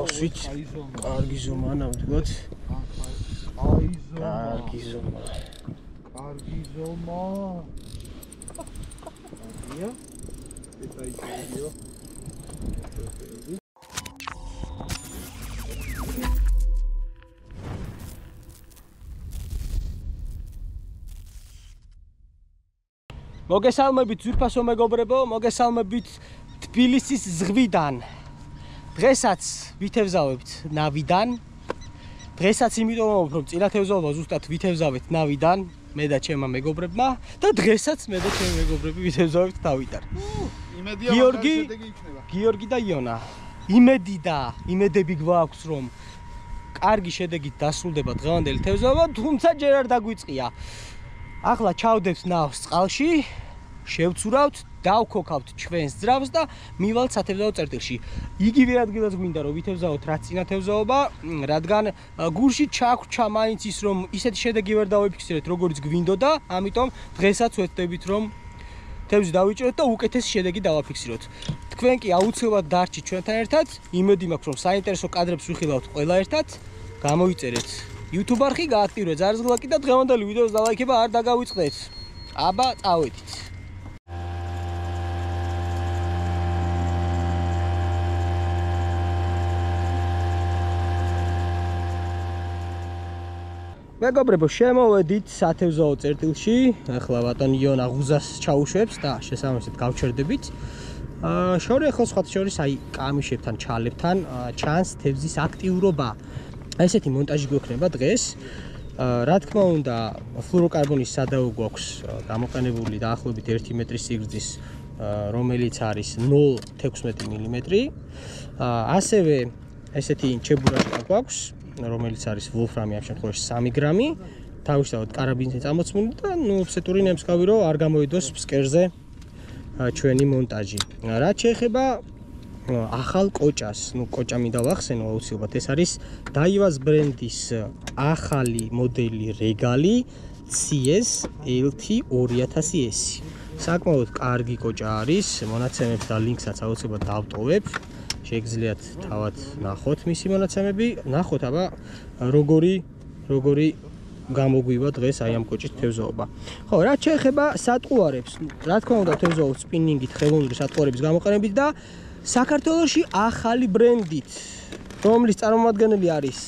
გავსვით. კარგი ზომა ნამდვილად. კარგი ზომა. კარგი ზომა. ია. ეს აიძიო. მოგესალმებით ძვირფასო მეგობრებო, მოგესალმებით თბილისის ზღვიდან. დღესაც ვითევზავებთ ნავიდან. დღესაც იმიტომ რომ წინათევზაობა ზუსტად ვითევზავეთ ნავიდან, მე და ჩემმა მეგობრებმა და დღესაც მე და ჩემი მეგობრები ვითევზავებთ ნავიდან. გიორგი და იონა. იმედები გვაქვს რომ კარგი შედეგით დასრულდება დღევანდელი თევზაობა, თუმცა ჯერ არ დაგვიწყია. ახლა ჩავდებთ ნავს წყალში, შევცურავთ, დავქოქავთ ჩვენს ძრავს და მივალთ სათევზაო წერტილში. იგივე ადგილას გვინდა რომ ვითევზაოთ რაც წინათევზაობა, რადგან გულში ჩაგვჭა მაინც ის რომ ისეთი შედეგი ვერ დავიფიქსირეთ როგორც გვინდოდა, ამიტომ დღესაც ვეცდებით რომ თევზი დავიჭეროთ და უკეთესი შედეგი დავაფიქსიროთ. თქვენ კი აუცილებლად დარჩით ჩვენთან ერთად, იმედი მაქვს რომ საინტერესო კადრებს ვიხილავთ ყველა ერთად, გამოიწერეთ YouTube არხი, გააქტიურეთ ზარზღლაკი და დღევანდელი ვიდეოს დალაიქება არ დაგავიწყდეთ. აბა, წავედით. მეგობრებო, შემოვედით სათევზაო წერტილში. ახლა ბატონ იონა ღუზას ჩაუშვებს და შესაბამისად გავჩერდებით. შორე ხო სხვა შორის აი კამიშებთან, ჩალებთან ჩანს თევზის აქტიურობა. ესეთი მონტაჟი გვექნება დღეს. რა თქმა უნდა, ფლუოროკარბონის სადაო გვაქვს გამოყენებული დაახლოებით 1 მეტრის სიგრძის, რომელიც არის 0.16 მმ. ასევე ესეთი ჩებურაშკა გვაქვს, რომელიც არის ვოლფრამი, ამ შემთხვევაში 3 გრამი. თავისთავად კარაბინზე წამოცმული და ოფსეტური ნემსქავი რომ არ გამოიდოს ფსკერზე ჩვენი მონტაჟი. რაც შეეხება ახალ კოჭას, კოჭა მინდა ვახსენო აუცილებლად, ეს არის დაივას ბრენდის ახალი მოდელი რეგალი CS LT 2000S. საკმაოდ კარგი კოჭა არის, მონაცემებს და ლინკსაც აუცილებლად დავტოვებ. შეგიძლიათ თავად ნახოთ მისი მონაცემები, ნახოთ აბა როგორი გამოგვივა დღეს აი ამ კოჭის თევზაობა. ხო, რაც შეეხება სატყუარებს, რა თქმა უნდა თევზაობს სპინინგით, ხელოვნური სატყუარების გამოყენებით და საქართველოში ახალი ბრენდით, რომლის წარმომადგენელი არის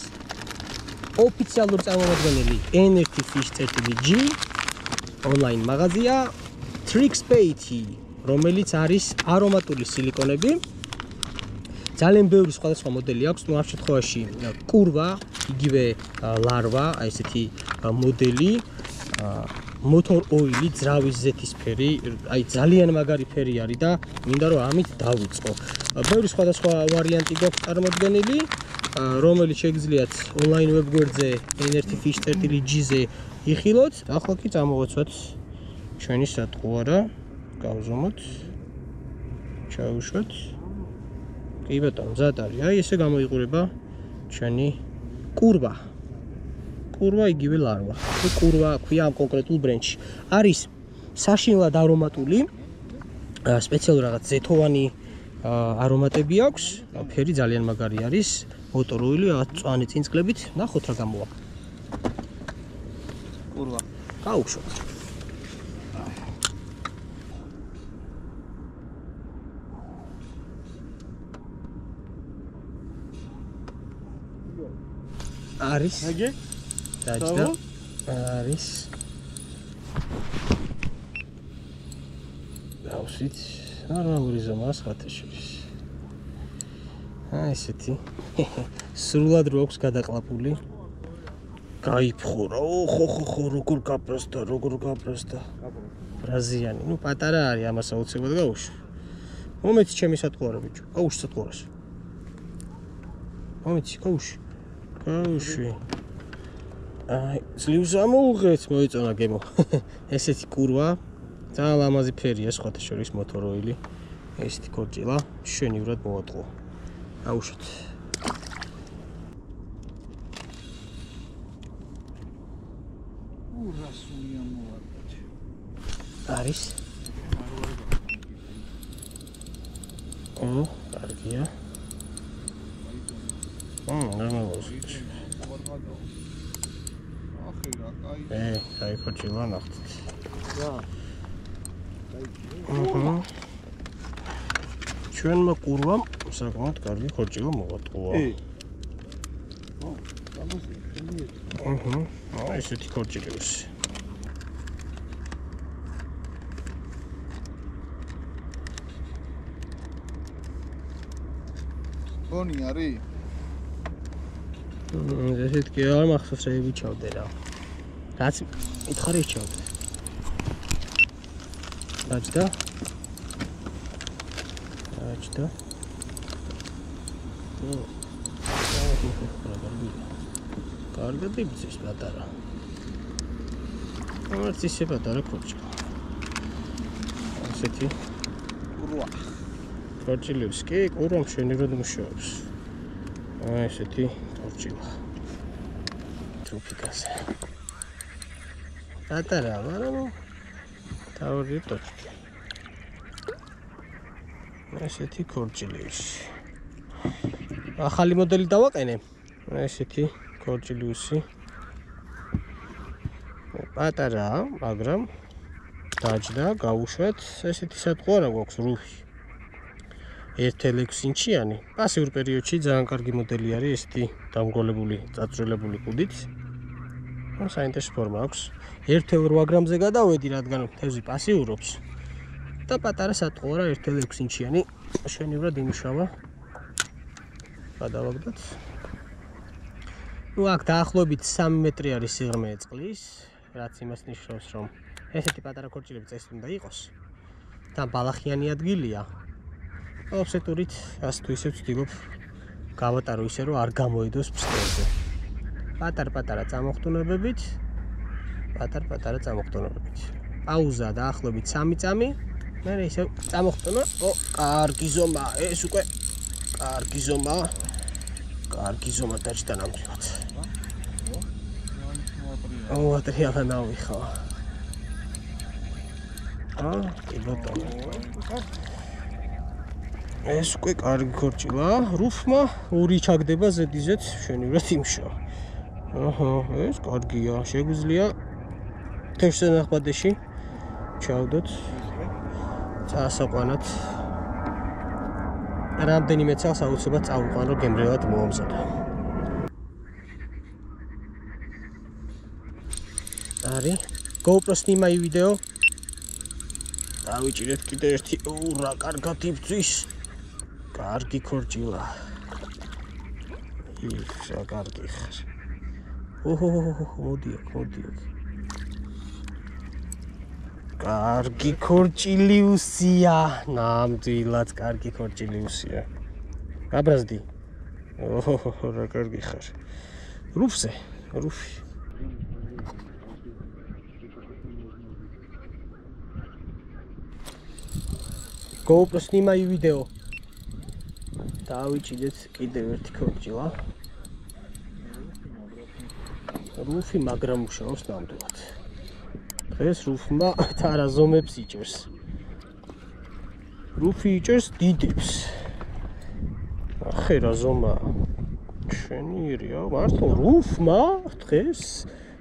ოფიციალური წარმომადგენელი NRT-Fish.G ონლაინ მაღაზია TrixBait, რომელიც არის არომატული სილიკონები. ძალიან ბევრი სხვადასხვა მოდელი აქვს, ამ შემთხვევაში კურვა, იგივე ლარვა, აი ესეთი მოდელი, motor oil-ი, ძრავის ზეთისფერი, აი ძალიან მაგარი ფერი არის და მინდა რომ ამით დავიწყო. ბევრი სხვადასხვა ვარიანტი გვაქვს წარმოდგენილი, რომელიც შეგიძლიათ ონლაინ ვებგვერდზე NRT-Fish.G-ზე იხილოთ. ახლა კი წამოვაცვათ ჩვენი სატყუარა, გავზომოთ, ჩაუშვათ. კი ბატონო, მზად არის. აი ესე გამოიყურება ჩვენი კურვა. კურვა იგივე ლარვა. კურვა ქვია ამ კონკრეტულ ბრენდში. არის საშინლად არომატული, სპეციალური რაღაც ზეთოვანი არომატები აქვს. ფერი ძალიან მაგარი არის. motor oil-ი, რაღაც მწვანე წინწკლებით. ნახოთ რა გამოვა. კურვა. გაუშვოთ. არის აგე დაჭდა არის დავსვით ნორმალური ზომაა ხათაშორის ესეთი სრულად რო აქვს გადაყლაპული გაიფხურა ხო როგორ გაბრასდა ბრაზიანი ნუ პატარა არის ამას აუცილებლად გაუშვი მომეცი ჩემი სატყუარა ბიჭო გაუშვი სატყუარას მომეცი გაუშვი აი ძლივს ამოუღეთ მოიწონა გემო ესეთი კურვა ძალიან ლამაზი ფერია სხვათა შორის motor oil-ი ესეთი კორჭილა მშვენივრად მოატყო აუშვით ურასუნია მოვარდეთ არის კარგია ნორმალურს. ახი რა კაი. კაი ხოჭილა ნახეთ. რა. ჩვენმა ყურვამ საკმაოდ კარგი ხორჭილა მოვატყუა. ესეთი ხორჭილებს. გონი არის? ესეთ კი არ მახსოვს რა ვიჩავდე რა. რაც მითხარი ვიჩავდე. დაჭდა. კარგად იბრძვის პატარა. არც ისე პატარა ხორჭილი. ასეთი ყურვა. ხორჭილებს კი ყურვა მშვენივრად მუშაობს. ესეთი ხორჭილა. ტროფიკაზე. პატარა, მაგრამ თავი ტოჩი. ესეთი ხორჭილები. ახალი მოდელი დავაყენე. ესეთი ხორჭილიუსი. პატარა, მაგრამ დაჭდა, გავუშვათ. ესეთი სატყვა არა გვაქვს რუხი. 1.6 ინჩიანი. პასიურ პერიოდში ძალიან კარგი მოდელი არის ესეთი დამგროლებული, წაწვრილებული კუდით. საინტერესო ფორმა აქვს. 1.8 გრამზე გადავედი, რადგან თევზი პასიურობს. და პატარა სატყვა არა 1.6 ინჩიანი. მშვენივრად იმუშავა. გადავაგდოთ. აქ დაახლოებით 3 მეტრი არის სიღრმე წყლის, რაც იმას ნიშნავს, რომ ესეთი პატარა ხორჭილები წესი უნდა იყოს. და ბალახიანი ადგილია. ოფსეტურით ასე თუ ისე ვცდილობ გავატარო ისე, რომ არ გამოიდოს ფსკერზე. პატარ-პატარა წამოხტუნებებით. პაუზა დაახლოებით 3 წამი. მე ისე წამოხტუნა. კარგი ზომა, ეს უკვე კარგი ზომა. კარგი ზომა დაჭდა ნამდვილად. ატრიალა ნავიხო. კი ბატონო. ეს უკვე კარგი ხორჭილა. რუფმა ორი ჩაგდება ზედიზეთ მშვენივრად იმუშავა. ეს კარგია. შეგვიძლია თევზზე ნახბადეში ჩავდოთ. წასაყვანოთ. რამდენიმე წელს აუცილებლად წავიყვან, რომ გემრიელად მოამზადო. არის GoPro Snima'i ვიდეო. დავიჭირეთ კიდე ერთი. რა კარგად იბრძვის. კარგი ხორჭილა. რა კარგი ხარ. მოდი. კარგი ხორჭილიუსია. ნამდვილად კარგი ხორჭილიუსია. გაბრაზდი. რა კარგი ხარ. რუფი. GoPro Snima'i ვიდეო. დავიჭიდეთ კიდევ ერთი ხორჭილა. რუფი მაგრამ მუშაობს ნამდვილად. დღეს რუფმა თარა ზომებს იჭერს. რუფი იჭერს დიდებს. ახე რა ზომა. შენიერია, მართლა რუფმა დღეს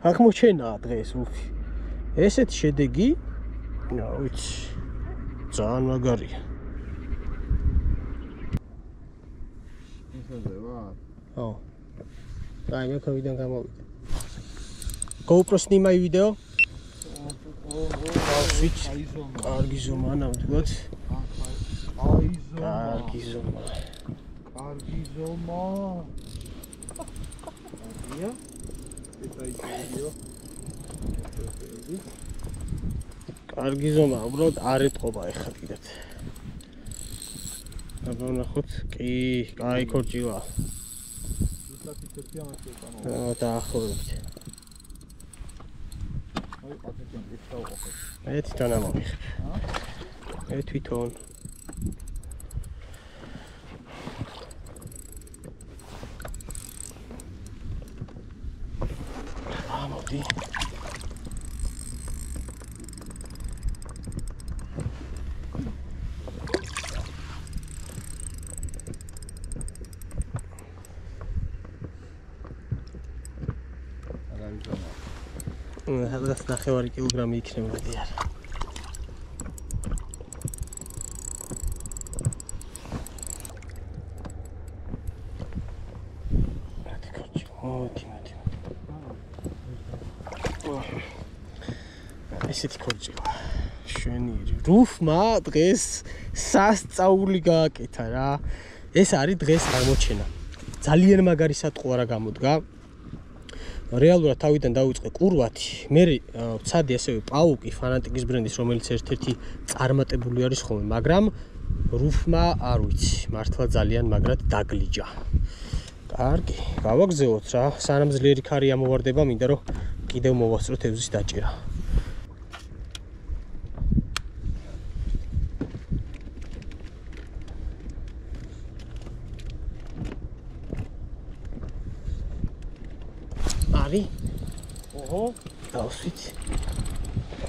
აღმოჩენა დღეს რუფი. ესეთ შედეგი, რა ვიცი, ძალიან მაგარია. აი მე ქოვიდან გამოვიდა. GoPro Snima'i ვიდეო. კარგი ზომა ნამდვილად. კარგი ზომა. კარგი ზომა, უბრალოდ არ ეთყობა ეხლა კიდეთ. აბა ნახოთ, კი, კაი ხორჭილა. დაახლოებით. მე თვითონ ამოვიხებ. მე თვითონ. მოდი. რაღაც 9 კილოგრამი იქნებოდი არა. ესეთი ქორჭილა. შვენიერი. რუფმა დღეს სასწაული გააკეთა რა. ეს არის დღეს აღმოჩენა. ძალიან მაგარი სატყუარა გამოდგა. რეალურად თავიდან დავიწყე კურვათი. მე ვცადე ასევე პაუკი ფანატიკის ბრენდის, რომელიც ერთ-ერთი წარმატებული არის ხოლმე, მაგრამ რუფმა არ ვიცი, მართლა ძალიან მაგრად დაგლიჯა. კარგი, გავაგზავნოთ რა. სანამ ძლიერი ქარი ამოვარდება, მინდა რომ კიდევ მოვასწრო თევზის დაჭერა. არის? ოჰო, დავსვით.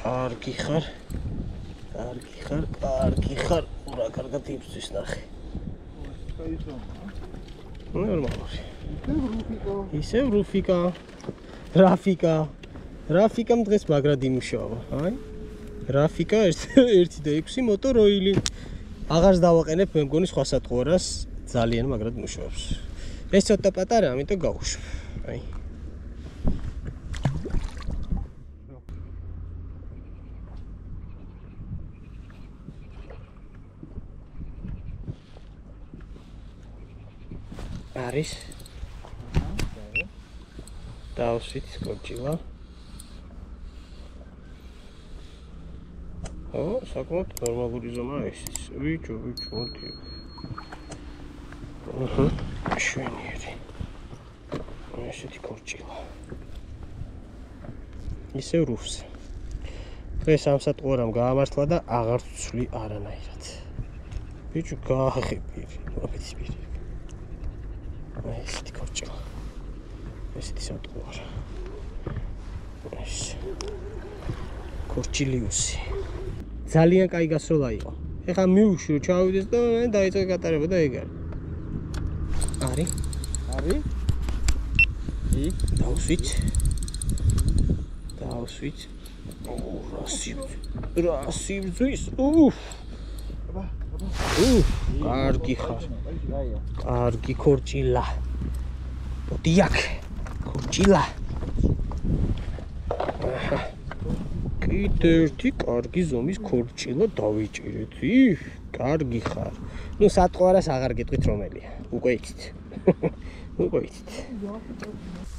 კარგი ხარ. ურა, კარგად იბრძვის ნახე. ნორმალური. ისევ რუფიკა. რაფიკამ დღეს მაგრად იმუშავა, აი. რაფიკა 1.6 მოტოროილი. აღარს დავაყენებ, მე მგონი სხვა სატყუარას ძალიან მაგრად მუშაობს. ეს ცოტა პატარა, ამიტომ გავუშვ. აი. არის დავსვით კორჭილა. საკმაოდ ნორმალური ზომაა ეს. ვიჭო, მოდი. შვენიერი. ესეთი კორჭილა. ისევ რუფს. დღეს ამ სატყუარამ გაამართლა და აღარ ვცვლი არანაირად. ვიჭო, გააღებირი, მოგეცბირი. ესეთი კორჭილა. ესეთი სატყუარა. ეს კორჭილიუსი. ძალიან კაი გასროლა იყო. ეხლა მივუშვი, ჩავიდეს და დაიწყე გატარება და ეგ არის. არის? დავსვით. რა სიბძვის. კარგი ხარ. კარგი ქორჭილა. დიაკ. ქორჭილა. კიდე ერთი კარგი ზომის ქორჭილა დავიჭირეთ. კარგი ხარ. ნუ სატყუარას აღარ გეტყვით რომელია. უკვე იცით.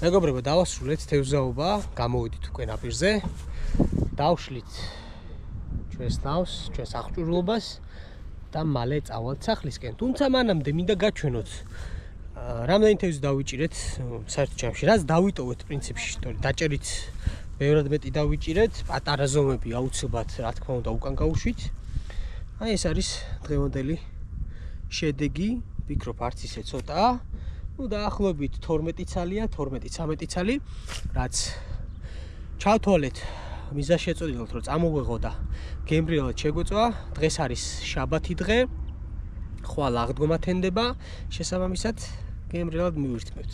მეგობრებო, დავასრულეთ თევზაობა, გამოვიდით უკვე ნაპირზე. დავშლით ჩვენს თავს, ჩვენს აღჭურვილობას და მალე წავალთ სახლისკენ. თუმცა მანამდე მინდა გაჩვენოთ რამდენი თევზი დავიჭირეთ საერთო ჯამში. რაც დავიტოვეთ პრინციპში, დაჭერით ბევრად მეტი დავიჭირეთ, პატარა ზომები აუცილებლად რა თქმა უნდა უკან გავუშვით. აი ეს არის დღევანდელი შედეგი, ვფიქრობ არც ისე ცოტაა. ნუ დაახლოებით 12 ცალია, 12-13 ცალი, რაც ჩავთვალეთ მიზა შეწოდილოთ, რომ წამოვეღო და გემრიელად შეგვეწვა. დღეს არის შაბათი დღე. ხვალ აღდგომა თენდება, შესაბამისად გემრიელად მივირთმევთ.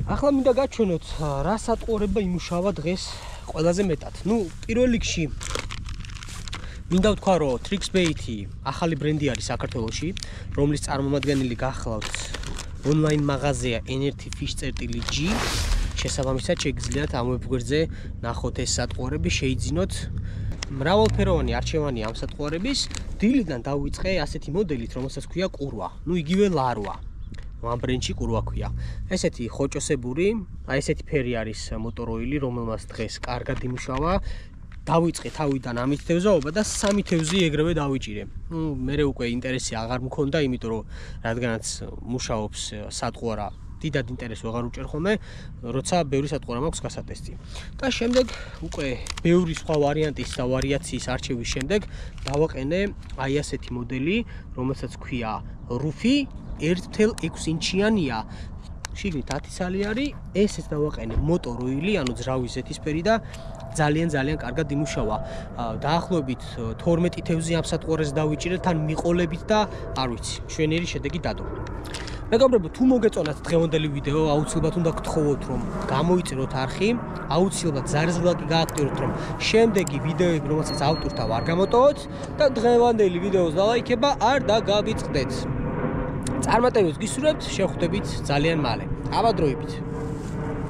ახლა მინდა გაჩვენოთ რა სატყუარება იმუშავა დღეს ყველაზე მეტად. ნუ პირველ რიგში მინდა ვთქვა, რომ Trixbait-ი ახალი ბრენდი არის საქართველოში, რომლის წარმომადგენელი გახლავთ ონლაინ მაღაზია enertyfish.g. შესაბამისად შეგიძლიათ ამ ვებგვერდზე ნახოთ ეს სატყუარები, შეიძინოთ მრავალფეროვანი არჩევანი ამ სატყუარების. დილიდან დავიწყე ასეთი მოდელით, რომელსაც ქვია ყურვა. ნუ იგივე ლარვა. ამ ბრენდში ყურვა ქვია. ესეთი ხოჭოსებური, აი ესეთი ფერი არის მოტოროილი, რომელმაც დღეს კარგად იმუშავა. დავიწყე თავიდან ამით თევზაობა და 3 თევზი ეგრევე დავიჭირე. ნუ მე უკვე ინტერესი აღარ მქონდა, იმიტომ რომ რადგანაც მუშაობს სატყუარა, დიდად ინტერესს ვეღარ უჭერ ხოლმე, როცა ბევრი სატყუარა მაქვს გასატესტი. და შემდეგ უკვე ბევრი სხვა ვარიანტის და ვარიაციის არჩევის შემდეგ დავაყენე აი ასეთი მოდელი, რომელსაც ქვია რუფი 1.6 ინჩიანია. შიგნით 10 ცალი არის, ესეც დავაყენე მოტოროილი, ანუ ძრავი ზეთისფერი და ძალიან კარგად იმუშავა. დაახლოებით 12 თევზი ამ სატყუარეს დავიჭირე თან მიყოლებით და არ ვიცი, შვენიერი შედეგი დადო. მეგობრებო, თუ მოგეწონათ დღევანდელი ვიდეო, აუცილებლად უნდა გთხოვოთ, რომ გამოიწეროთ არხი, აუცილებლად ზარზღლაკი გააქტიუროთ, რომ შემდეგი ვიდეოები, რომელსაც ავტორთა ვარ გამოტოვოთ და დღევანდელი ვიდეოს დალაიქება არ დაგავიწყდეთ. წარმატებებს გისურვებთ, შევხვდებით ძალიან მალე. აბა დროებით.